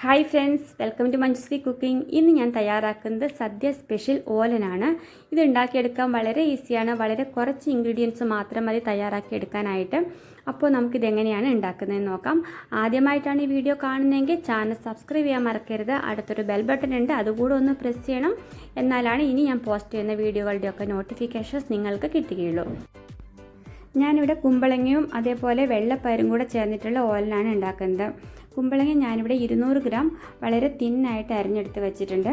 Hi friends, welcome to Manjushree cooking. ഇന്ന് ഞാൻ തയ്യാറാക്കുന്നത് സദ്യ സ്പെഷ്യൽ ഓലനാണ്. ഇത് ഉണ്ടാക്കിയെടുക്കാൻ വളരെ ഈസിയാണ്. വളരെ കുറച്ച് ഇൻഗ്രീഡിയൻസ് മാത്രം മതി തയ്യാറാക്കിയെടുക്കാനായിട്ട്. അപ്പോൾ നമുക്കിതെങ്ങനെയാണ് ഉണ്ടാക്കുന്നതെന്ന് നോക്കാം. ആദ്യമായിട്ടാണ് ഈ വീഡിയോ കാണുന്നതെങ്കിൽ ചാനൽ സബ്സ്ക്രൈബ് ചെയ്യാൻ മറക്കരുത്. അടുത്തൊരു ബെൽ ബട്ടൺ ഉണ്ട്, അതുകൂടെ ഒന്ന് പ്രസ് ചെയ്യണം. എന്നാലാണ് ഇനി ഞാൻ പോസ്റ്റ് ചെയ്യുന്ന വീഡിയോകളുടെയൊക്കെ നോട്ടിഫിക്കേഷൻസ് നിങ്ങൾക്ക് കിട്ടുകയുള്ളൂ. ഞാനിവിടെ കുമ്പളങ്ങയും അതേപോലെ വെള്ളപ്പയറും കൂടെ ചേർന്നിട്ടുള്ള ഓലനാണ് ഉണ്ടാക്കുന്നത്. കുമ്പളങ്ങ ഞാനിവിടെ 200 ഗ്രാം വളരെ തിന്നായിട്ട് അരിഞ്ഞെടുത്ത് വെച്ചിട്ടുണ്ട്.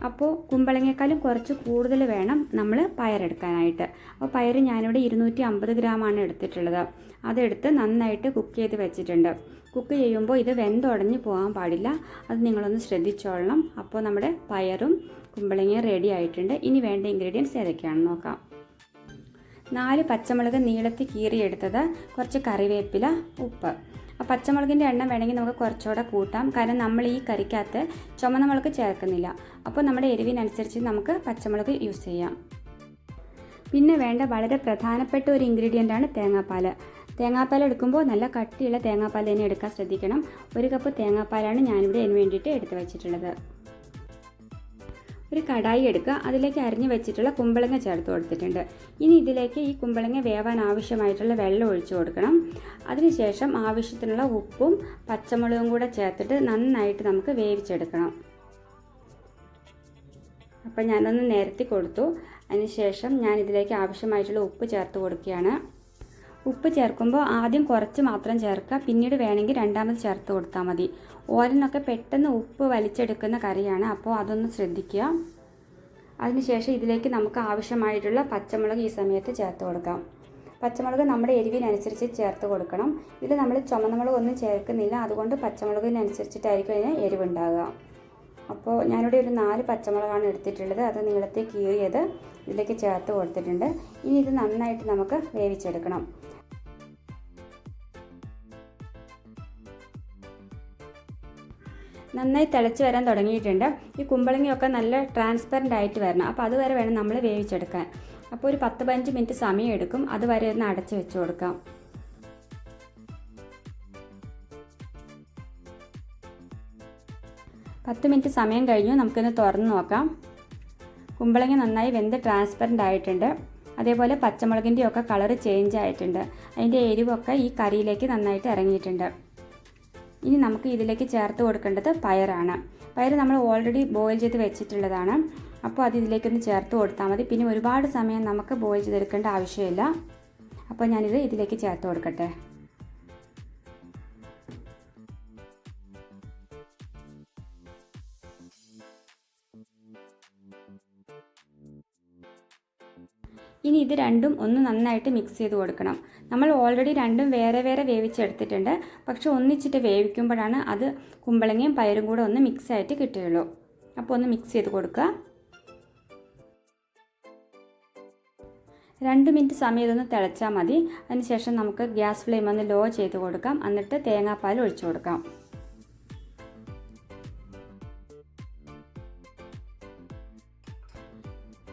അപ്പോൾ കുമ്പളങ്ങയെക്കാളും കുറച്ച് കൂടുതൽ വേണം നമ്മൾ പയറെടുക്കാനായിട്ട്. അപ്പോൾ പയർ ഞാനിവിടെ 250 ഗ്രാമാണ് എടുത്തിട്ടുള്ളത്. അതെടുത്ത് നന്നായിട്ട് കുക്ക് ചെയ്ത് വെച്ചിട്ടുണ്ട്. കുക്ക് ചെയ്യുമ്പോൾ ഇത് വെന്തുടഞ്ഞ് പോകാൻ പാടില്ല, അത് നിങ്ങളൊന്ന് ശ്രദ്ധിച്ചോളണം. അപ്പോൾ നമ്മുടെ പയറും കുമ്പളങ്ങയും റെഡി ആയിട്ടുണ്ട്. ഇനി വേണ്ട ഇൻഗ്രീഡിയൻസ് ഏതൊക്കെയാണെന്ന് നോക്കാം. 4 പച്ചമുളക് നീളത്തിൽ കീറിയെടുത്തത്, കുറച്ച് കറിവേപ്പില, ഉപ്പ്. പച്ചമുളകിൻ്റെ എണ്ണം വേണമെങ്കിൽ നമുക്ക് കുറച്ചുകൂടെ കൂട്ടാം, കാരണം നമ്മൾ ഈ കറിക്കകത്ത് ചുമന്ന മുളക് ചേർക്കുന്നില്ല. അപ്പോൾ നമ്മുടെ എരിവിനനുസരിച്ച് നമുക്ക് പച്ചമുളക് യൂസ് ചെയ്യാം. പിന്നെ വേണ്ട വളരെ പ്രധാനപ്പെട്ട ഒരു ഇൻഗ്രീഡിയൻ്റാണ് തേങ്ങാപ്പാൽ. തേങ്ങാപ്പാൽ എടുക്കുമ്പോൾ നല്ല കട്ടിയുള്ള തേങ്ങാപ്പാൽ തന്നെ എടുക്കാൻ ശ്രദ്ധിക്കണം. 1 കപ്പ് തേങ്ങാപ്പാലാണ് ഞാനിവിടെ അതിന് വേണ്ടിയിട്ട് എടുത്ത് വെച്ചിട്ടുള്ളത്. ഒരു കടായി എടുക്കുക, അതിലേക്ക് അരിഞ്ഞു വെച്ചിട്ടുള്ള കുമ്പളങ്ങ ചേർത്ത് കൊടുത്തിട്ടുണ്ട്. ഇനി ഇതിലേക്ക് ഈ കുമ്പളങ്ങ വേവാൻ ആവശ്യമായിട്ടുള്ള വെള്ളം ഒഴിച്ചു കൊടുക്കണം. അതിനുശേഷം ആവശ്യത്തിനുള്ള ഉപ്പും പച്ചമുളകും കൂടെ ചേർത്തിട്ട് നന്നായിട്ട് നമുക്ക് വേവിച്ചെടുക്കണം. അപ്പോൾ ഞാനൊന്ന് നിരത്തി കൊടുത്തു. അതിനുശേഷം ഞാൻ ഇതിലേക്ക് ആവശ്യമായിട്ടുള്ള ഉപ്പ് ചേർത്ത് കൊടുക്കുകയാണ്. ഉപ്പ് ചേർക്കുമ്പോൾ ആദ്യം കുറച്ച് മാത്രം ചേർക്കുക, പിന്നീട് വേണമെങ്കിൽ രണ്ടാമത് ചേർത്ത് കൊടുത്താൽ മതി. ഓലനൊക്കെ പെട്ടെന്ന് ഉപ്പ് വലിച്ചെടുക്കുന്ന കറിയാണ്, അപ്പോൾ അതൊന്ന് ശ്രദ്ധിക്കുക. അതിനുശേഷം ഇതിലേക്ക് നമുക്ക് ആവശ്യമായിട്ടുള്ള പച്ചമുളക് ഈ സമയത്ത് ചേർത്ത് കൊടുക്കാം. പച്ചമുളക് നമ്മുടെ എരിവിനനുസരിച്ച് ചേർത്ത് കൊടുക്കണം. ഇതിൽ നമ്മൾ ചുമന്ന മുളക് ഒന്നും ചേർക്കുന്നില്ല, അതുകൊണ്ട് പച്ചമുളകിനനുസരിച്ചിട്ടായിരിക്കും അതിന് എരിവുണ്ടാകുക. അപ്പോൾ ഞാനിവിടെ ഒരു 4 പച്ചമുളകാണ് എടുത്തിട്ടുള്ളത്. അത് നീളത്തിൽ കീറിയത് ഇതിലേക്ക് ചേർത്ത് കൊടുത്തിട്ടുണ്ട്. ഇനി ഇത് നന്നായിട്ട് നമുക്ക് വേവിച്ചെടുക്കണം. നന്നായി തിളച്ച് വരാൻ തുടങ്ങിയിട്ടുണ്ട്. ഈ കുമ്പളങ്ങയൊക്കെ നല്ല ട്രാൻസ്പെറൻ്റ് ആയിട്ട് വരണം. അപ്പോൾ അതുവരെ വേണം നമ്മൾ വേവിച്ചെടുക്കാൻ. അപ്പോൾ ഒരു 10-15 മിനിറ്റ് സമയം എടുക്കും. അതുവരെ ഒന്ന് അടച്ച് വെച്ച് കൊടുക്കാം. പത്ത് മിനിറ്റ് സമയം കഴിഞ്ഞു. നമുക്കിന്ന് തുറന്ന് നോക്കാം. കുമ്പളങ്ങ നന്നായി വെന്ത് ട്രാൻസ്പെറൻ്റ് ആയിട്ടുണ്ട്. അതേപോലെ പച്ചമുളകിൻ്റെയൊക്കെ കളറ് ചേഞ്ച് ആയിട്ടുണ്ട്. അതിൻ്റെ എരിവൊക്കെ ഈ കറിയിലേക്ക് നന്നായിട്ട് ഇറങ്ങിയിട്ടുണ്ട്. ഇനി നമുക്ക് ഇതിലേക്ക് ചേർത്ത് കൊടുക്കേണ്ടത് പയറാണ്. പയർ നമ്മൾ ഓൾറെഡി ബോയിൽ ചെയ്ത് വെച്ചിട്ടുള്ളതാണ്. അപ്പോൾ അത് ഇതിലേക്കൊന്ന് ചേർത്ത് കൊടുത്താൽ മതി. പിന്നെ ഒരുപാട് സമയം നമുക്ക് ബോയിൽ ചെയ്തെടുക്കേണ്ട ആവശ്യമില്ല. അപ്പോൾ ഞാനിത് ഇതിലേക്ക് ചേർത്ത് കൊടുക്കട്ടെ. ഇനി ഇത് രണ്ടും ഒന്ന് നന്നായിട്ട് മിക്സ് ചെയ്ത് കൊടുക്കണം. നമ്മൾ ഓൾറെഡി രണ്ടും വേറെ വേറെ വേവിച്ചെടുത്തിട്ടുണ്ട്. പക്ഷെ ഒന്നിച്ചിട്ട് വേവിക്കുമ്പോഴാണ് അത് കുമ്പളങ്ങയും പയറും കൂടെ ഒന്ന് മിക്സ് ആയിട്ട് കിട്ടുകയുള്ളൂ. അപ്പോൾ ഒന്ന് മിക്സ് ചെയ്ത് കൊടുക്കുക. 2 മിനിറ്റ് സമയം ഇതൊന്ന് തിളച്ചാൽ മതി. അതിനുശേഷം നമുക്ക് ഗ്യാസ് ഫ്ലെയിം ഒന്ന് ലോ ചെയ്ത് കൊടുക്കാം. എന്നിട്ട് തേങ്ങാപ്പാൽ ഒഴിച്ചു കൊടുക്കാം.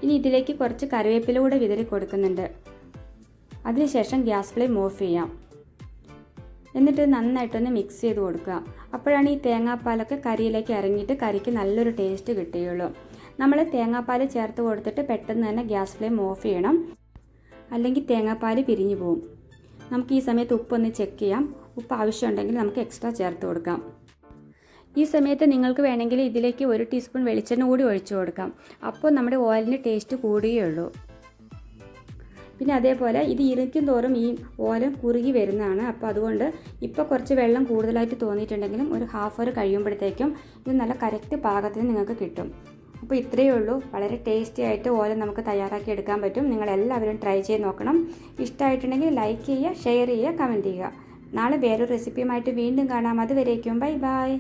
ഇനി ഇതിലേക്ക് കുറച്ച് കറിവേപ്പില കൂടെ വിതറി കൊടുക്കുന്നുണ്ട്. അതിനുശേഷം ഗ്യാസ് ഫ്ലെയിം ഓഫ് ചെയ്യാം. എന്നിട്ട് നന്നായിട്ടൊന്ന് മിക്സ് ചെയ്ത് കൊടുക്കുക. അപ്പോഴാണ് ഈ തേങ്ങാപ്പാലൊക്കെ കറിയിലേക്ക് ഇറങ്ങിയിട്ട് കറിക്ക് നല്ലൊരു ടേസ്റ്റ് കിട്ടുകയുള്ളൂ. നമ്മൾ തേങ്ങാപ്പാൽ ചേർത്ത് കൊടുത്തിട്ട് പെട്ടെന്ന് തന്നെ ഗ്യാസ് ഫ്ലെയിം ഓഫ് ചെയ്യണം, അല്ലെങ്കിൽ തേങ്ങാപ്പാൽ പിരിഞ്ഞു പോകും. നമുക്ക് ഈ സമയത്ത് ഉപ്പൊന്ന് ചെക്ക് ചെയ്യാം. ഉപ്പ് ആവശ്യമുണ്ടെങ്കിൽ നമുക്ക് എക്സ്ട്രാ ചേർത്ത് കൊടുക്കാം. ഈ സമയത്ത് നിങ്ങൾക്ക് വേണമെങ്കിൽ ഇതിലേക്ക് 1 ടീസ്പൂൺ വെളിച്ചെണ്ണ കൂടി ഒഴിച്ചു കൊടുക്കാം. അപ്പോൾ നമ്മുടെ ഓയിലിന് ടേസ്റ്റ് കൂടുകയുള്ളൂ. പിന്നെ അതേപോലെ ഇത് ഇരിക്കും തോറും ഈ ഓലം കുറുകി വരുന്നതാണ്. അപ്പോൾ അതുകൊണ്ട് ഇപ്പോൾ കുറച്ച് വെള്ളം കൂടുതലായിട്ട് തോന്നിയിട്ടുണ്ടെങ്കിലും ഒരു ഹാഫ് അവർ കഴിയുമ്പോഴത്തേക്കും ഇത് നല്ല കറക്റ്റ് പാകത്തിന് നിങ്ങൾക്ക് കിട്ടും. അപ്പോൾ ഇത്രയേ ഉള്ളൂ. വളരെ ടേസ്റ്റി ആയിട്ട് ഓലം നമുക്ക് തയ്യാറാക്കി എടുക്കാൻ പറ്റും. നിങ്ങളെല്ലാവരും ട്രൈ ചെയ്ത് നോക്കണം. ഇഷ്ടമായിട്ടുണ്ടെങ്കിൽ ലൈക്ക് ചെയ്യുക, ഷെയർ ചെയ്യുക, കമൻറ്റ് ചെയ്യുക. നാളെ വേറൊരു റെസിപ്പിയുമായിട്ട് വീണ്ടും കാണാം. അതുവരേക്കും ബൈ ബൈ.